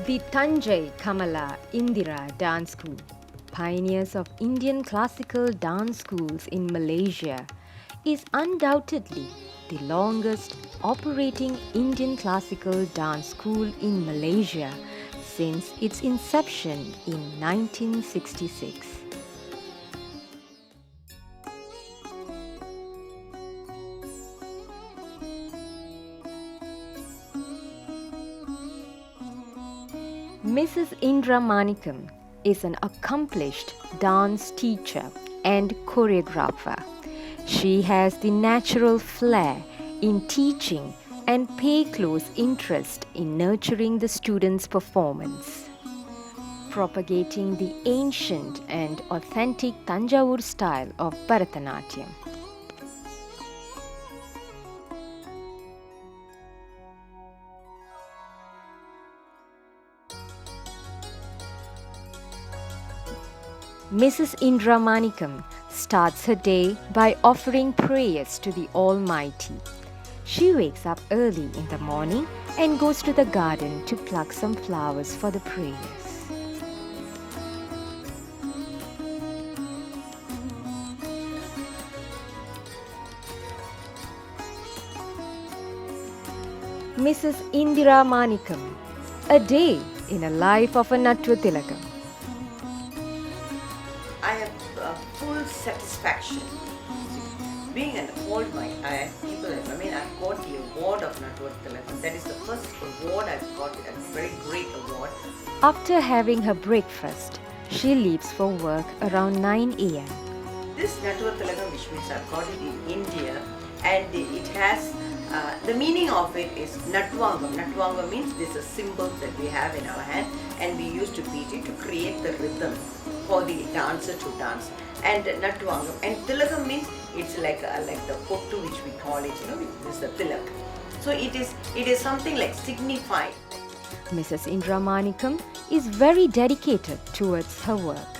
The Tanjai Kamala Indira Dance School, pioneers of Indian classical dance schools in Malaysia, is undoubtedly the longest operating Indian classical dance school in Malaysia since its inception in 1966. Mrs. Indira Manikam is an accomplished dance teacher and choreographer. She has the natural flair in teaching and pay close interest in nurturing the students' performance. Propagating the ancient and authentic Tanjavur style of Barathanatyam. Mrs. Indira Manikam starts her day by offering prayers to the Almighty. She wakes up early in the morning and goes to the garden to pluck some flowers for the prayers. Mrs. Indira Manikam, a day in a life of a Nattuva Thilagam. I have full satisfaction. Being an award, I've got the award of Nattuva Thilagam. That is the first award I've got, a very great award. After having her breakfast, she leaves for work around 9 a.m. This Nattuva Thilagam, which means I've got it in India, and it has the meaning of it is Nattuva. Nattuva means this is a symbol that we have in our hand, and we use to beat it to create the rhythm for the dancer to dance. And Nattuva and Thilagam means it's like the pottu which we call it, this is the Thilag. So it is something like signified. Mrs. Indira Manikam is very dedicated towards her work.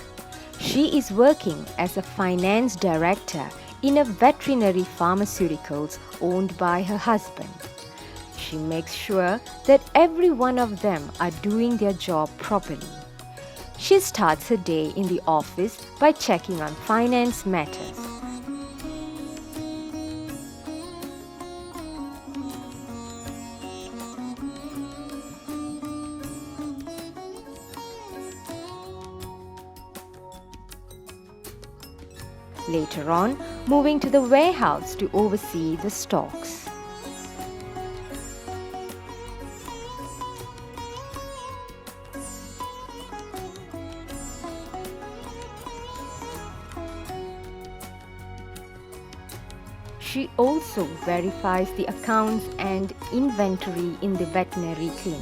She is working as a finance director in a veterinary pharmaceuticals owned by her husband. She makes sure that every one of them are doing their job properly. She starts her day in the office by checking on finance matters. Later on, moving to the warehouse to oversee the stocks. She also verifies the accounts and inventory in the veterinary clinic.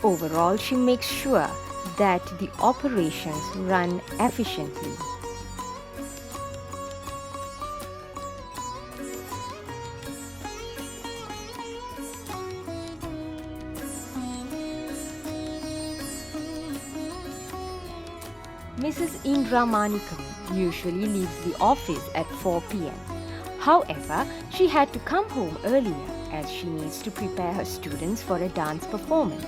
Overall, she makes sure that the operations run efficiently. Mrs. Indira Manikam usually leaves the office at 4 p.m. However, she had to come home earlier as she needs to prepare her students for a dance performance.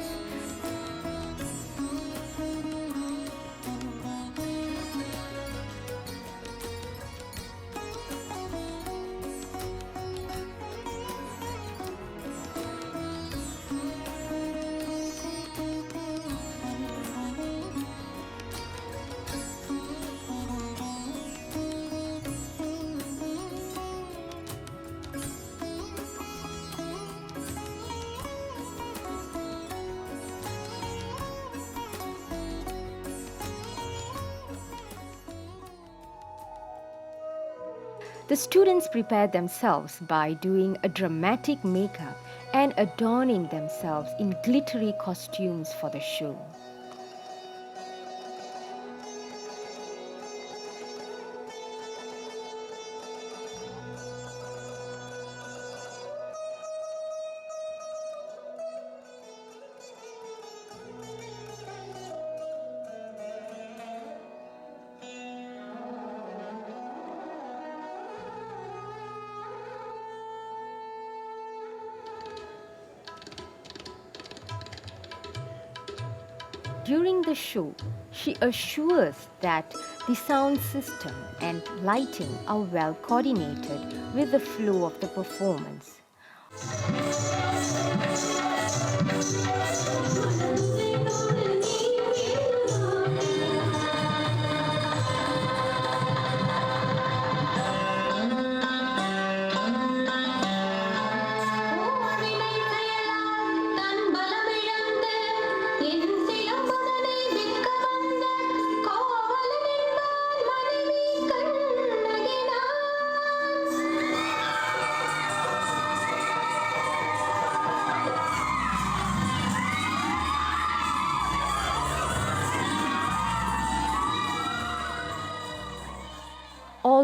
The students prepare themselves by doing a dramatic makeup and adorning themselves in glittery costumes for the show. During the show, she assures that the sound system and lighting are well coordinated with the flow of the performance.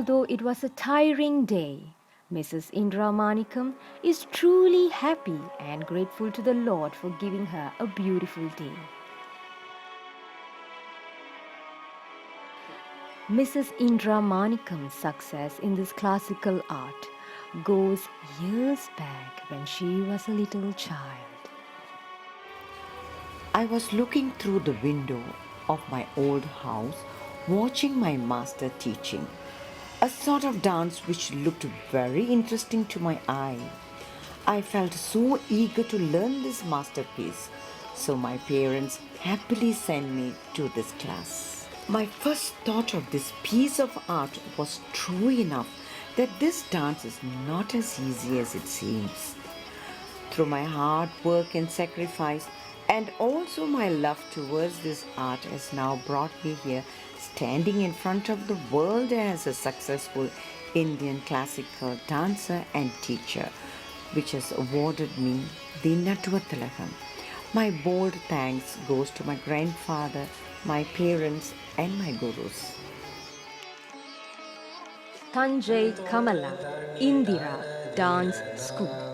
Although it was a tiring day, Mrs. Indira Manikam is truly happy and grateful to the Lord for giving her a beautiful day. Mrs. Indira Manikam's success in this classical art goes years back when she was a little child. I was looking through the window of my old house, watching my master teaching a sort of dance which looked very interesting to my eye. I felt so eager to learn this masterpiece, so my parents happily sent me to this class. My first thought of this piece of art was true enough that this dance is not as easy as it seems. Through my hard work and sacrifice, and also my love towards this art has now brought me here, standing in front of the world as a successful Indian classical dancer and teacher, which has awarded me the Nattuva Thilagam. My bold thanks goes to my grandfather, my parents and my gurus. Tanjai Kamala Indira Dance School.